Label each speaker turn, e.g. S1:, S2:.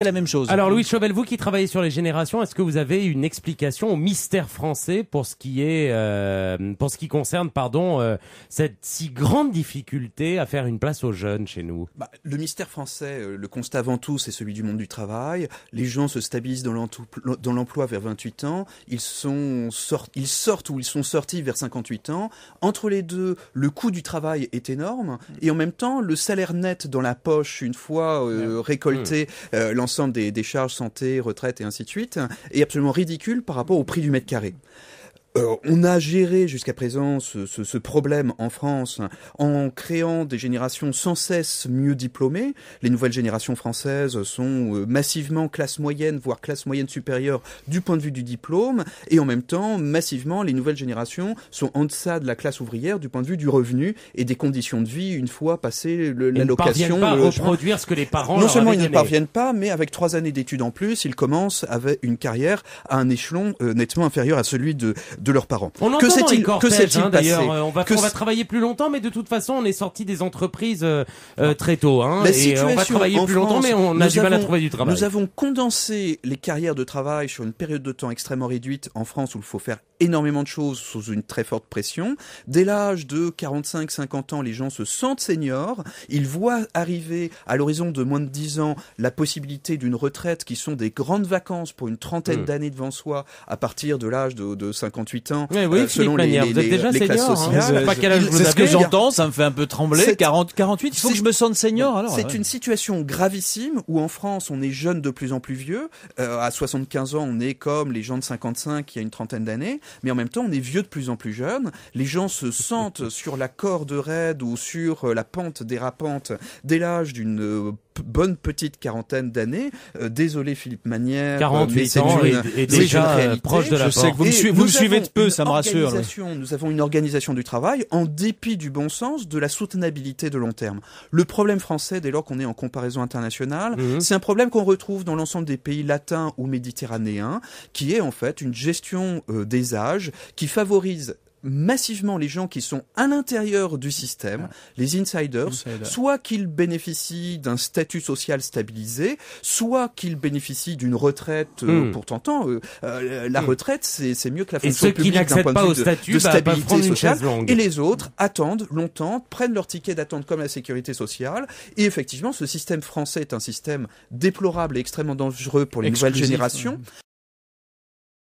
S1: la même chose.
S2: Alors Louis Chauvel, vous qui travaillez sur les générations, est-ce que vous avez une explication au mystère français pour ce qui concerne cette si grande difficulté à faire une place aux jeunes chez nous?
S3: Le mystère français, le constat avant tout, c'est celui du monde du travail. Les gens se stabilisent dans l'emploi vers 28 ans. Ils sortent ou ils sont sortis vers 58 ans. Entre les deux, le coût du travail est énorme et en même temps, le salaire net dans la poche, une fois récolté, l'ensemble des charges santé, retraite et ainsi de suite, est absolument ridicule par rapport au prix du mètre carré. On a géré jusqu'à présent ce problème en France en créant des générations sans cesse mieux diplômées. Les nouvelles générations françaises sont massivement classe moyenne, voire classe moyenne supérieure du point de vue du diplôme, et en même temps, massivement, les nouvelles générations sont en deçà de la classe ouvrière du point de vue du revenu et des conditions de vie une fois passé l'allocation.
S2: Ils ne parviennent pas à reproduire ce que les parents
S3: Non seulement ils ne
S2: donné.
S3: parviennent pas, mais avec 3 années d'études en plus, ils commencent avec une carrière à un échelon nettement inférieur à celui de leurs parents.
S2: On entend dans les cortèges, d'ailleurs, on va travailler plus longtemps, mais de toute façon, on est sorti des entreprises très tôt. On va travailler plus longtemps, mais on a du mal à trouver du travail.
S3: Nous avons condensé les carrières de travail sur une période de temps extrêmement réduite en France où il faut faire énormément de choses sous une très forte pression. Dès l'âge de 45-50 ans, les gens se sentent seniors. Ils voient arriver à l'horizon de moins de 10 ans la possibilité d'une retraite qui sont des grandes vacances pour une trentaine d'années devant soi à partir de l'âge de 58 ans.
S2: Oui,
S3: selon
S2: les vous êtes déjà
S3: les classes
S2: senior,
S3: sociales.
S1: C'est ce que j'entends, ça me fait un peu trembler. 48, il faut que je me sente senior alors.
S3: C'est une situation gravissime où en France on est jeune de plus en plus vieux. À 75 ans on est comme les gens de 55 il y a une trentaine d'années, mais en même temps on est vieux de plus en plus jeune. Les gens se sentent sur la corde raide ou sur la pente dérapante dès l'âge d'une bonne petite quarantaine d'années. Désolé Philippe Manière,
S2: 48 ans et déjà proche de la
S1: porte. Je sais que vous me suivez de peu, ça me rassure.
S3: Nous avons une organisation du travail en dépit du bon sens, de la soutenabilité de long terme. Le problème français, dès lors qu'on est en comparaison internationale, c'est un problème qu'on retrouve dans l'ensemble des pays latins ou méditerranéens, qui est en fait une gestion des âges qui favorise massivement les gens qui sont à l'intérieur du système, les insiders, soit qu'ils bénéficient d'un statut social stabilisé, soit qu'ils bénéficient d'une retraite pour tentant. La retraite, c'est mieux que la fonction publique d'un point de vue de stabilité sociale. Et les autres attendent longtemps, prennent leur ticket d'attente comme la sécurité sociale. Et effectivement, ce système français est un système déplorable et extrêmement dangereux pour les nouvelles générations.